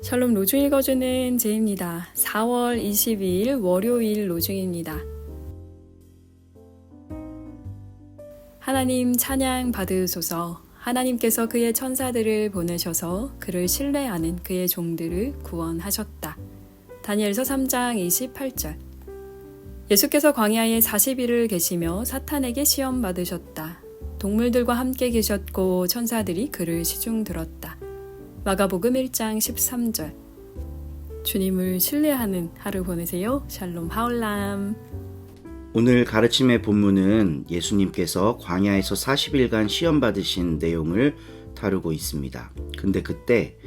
샬롬 로중 읽어주는 제입니다. 4월 22일 월요일 로중입니다. 하나님 찬양 받으소서. 하나님께서 그의 천사들을 보내셔서 그를 신뢰하는 그의 종들을 구원하셨다. 다니엘서 3장 28절. 예수께서 광야에 40일을 계시며 사탄에게 시험 받으셨다. 동물들과 함께 계셨고 천사들이 그를 시중 들었다. 마가복음 1장 13절. 주님을 신뢰하는 하루 보내세요. 샬롬 하올람. 오늘 가르침의 본문은 예수님께서 광야에서 40일간 시험 받으신 내용을 다루고 있습니다. 근데 그때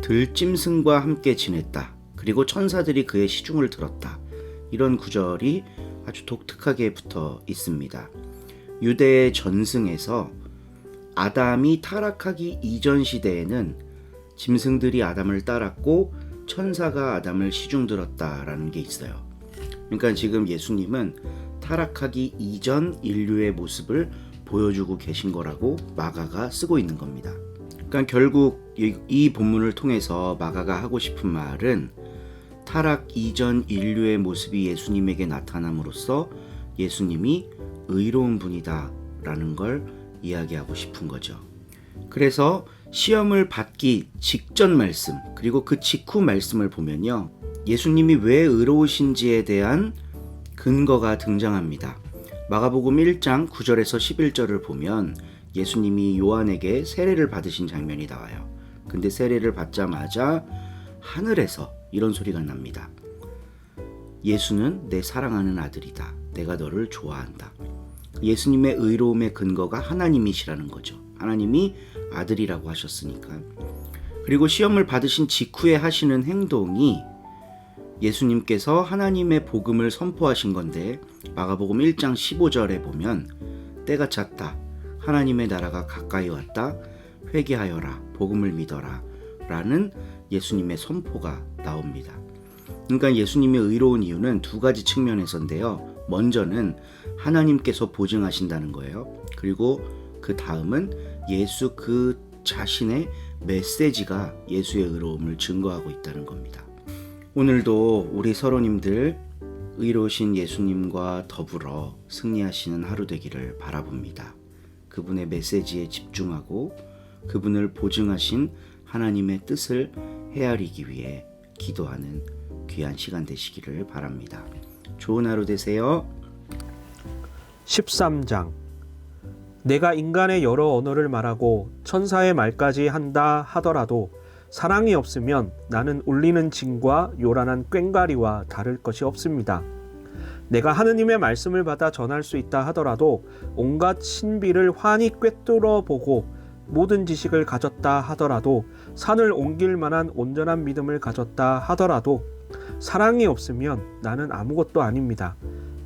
들짐승과 함께 지냈다. 그리고 천사들이 그의 시중을 들었다. 이런 구절이 아주 독특하게 붙어 있습니다. 유대의 전승에서 아담이 타락하기 이전 시대에는 짐승들이 아담을 따랐고 천사가 아담을 시중 들었다라는 게 있어요. 그러니까 지금 예수님은 타락하기 이전 인류의 모습을 보여주고 계신 거라고 마가가 쓰고 있는 겁니다. 그러니까 결국 이 본문을 통해서 마가가 하고 싶은 말은 타락 이전 인류의 모습이 예수님에게 나타남으로써 예수님이 의로운 분이다 라는 걸 이야기하고 싶은 거죠. 그래서 시험을 받기 직전 말씀 그리고 그 직후 말씀을 보면요, 예수님이 왜 의로우신지에 대한 근거가 등장합니다. 마가복음 1장 9절에서 11절을 보면 예수님이 요한에게 세례를 받으신 장면이 나와요. 근데 세례를 받자마자 하늘에서 이런 소리가 납니다. 예수는 내 사랑하는 아들이다. 내가 너를 좋아한다. 예수님의 의로움의 근거가 하나님이시라는 거죠. 하나님이 아들이라고 하셨으니까. 그리고 시험을 받으신 직후에 하시는 행동이 예수님께서 하나님의 복음을 선포하신 건데, 마가복음 1장 15절에 보면 때가 찼다. 하나님의 나라가 가까이 왔다. 회개하여라. 복음을 믿어라. 라는 예수님의 선포가 나옵니다. 그러니까 예수님이 의로운 이유는 두 가지 측면에서인데요. 먼저는 하나님께서 보증하신다는 거예요. 그리고 그 다음은 예수 그 자신의 메시지가 예수의 의로움을 증거하고 있다는 겁니다. 오늘도 우리 서로님들 의로우신 예수님과 더불어 승리하시는 하루 되기를 바라봅니다. 그분의 메시지에 집중하고 그분을 보증하신 하나님의 뜻을 헤아리기 위해 기도하는 귀한 시간 되시기를 바랍니다. 좋은 하루 되세요. 13장. 내가 인간의 여러 언어를 말하고 천사의 말까지 한다 하더라도 사랑이 없으면 나는 울리는 징과 요란한 꽹과리와 다를 것이 없습니다. 내가 하느님의 말씀을 받아 전할 수 있다 하더라도 온갖 신비를 환히 꿰뚫어 보고 모든 지식을 가졌다 하더라도 산을 옮길 만한 온전한 믿음을 가졌다 하더라도 사랑이 없으면 나는 아무것도 아닙니다.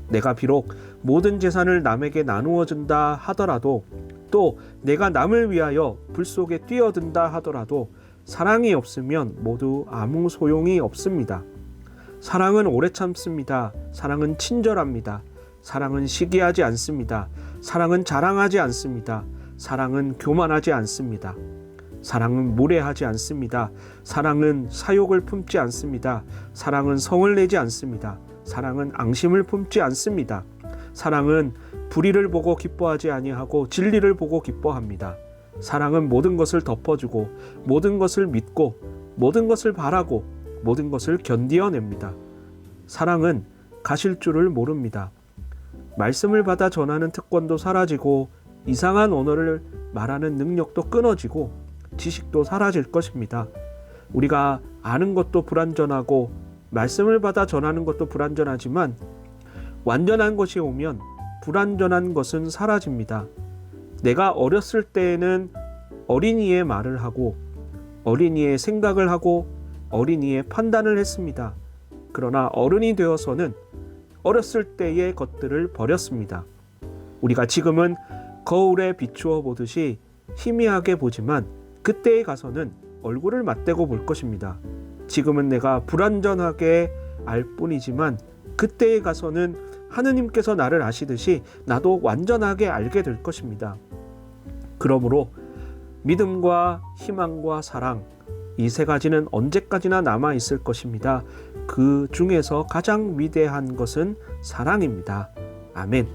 내가 비록 모든 재산을 남에게 나누어 준다 하더라도 또 내가 남을 위하여 불 속에 뛰어든다 하더라도 사랑이 없으면 모두 아무 소용이 없습니다. 사랑은 오래 참습니다. 사랑은 친절합니다. 사랑은 시기하지 않습니다. 사랑은 자랑하지 않습니다. 사랑은 교만하지 않습니다. 사랑은 무례하지 않습니다. 사랑은 사욕을 품지 않습니다. 사랑은 성을 내지 않습니다. 사랑은 앙심을 품지 않습니다. 사랑은 불의를 보고 기뻐하지 아니하고 진리를 보고 기뻐합니다. 사랑은 모든 것을 덮어주고 모든 것을 믿고 모든 것을 바라고 모든 것을 견디어냅니다. 사랑은 가실 줄을 모릅니다. 말씀을 받아 전하는 특권도 사라지고 이상한 언어를 말하는 능력도 끊어지고 지식도 사라질 것입니다. 우리가 아는 것도 불완전하고 말씀을 받아 전하는 것도 불완전하지만 완전한 것이 오면 불완전한 것은 사라집니다. 내가 어렸을 때에는 어린이의 말을 하고 어린이의 생각을 하고 어린이의 판단을 했습니다. 그러나 어른이 되어서는 어렸을 때의 것들을 버렸습니다. 우리가 지금은 거울에 비추어 보듯이 희미하게 보지만 그때에 가서는 얼굴을 맞대고 볼 것입니다. 지금은 내가 불완전하게 알 뿐이지만 그때에 가서는 하느님께서 나를 아시듯이 나도 완전하게 알게 될 것입니다. 그러므로 믿음과 희망과 사랑, 이 세 가지는 언제까지나 남아 있을 것입니다. 그 중에서 가장 위대한 것은 사랑입니다. 아멘.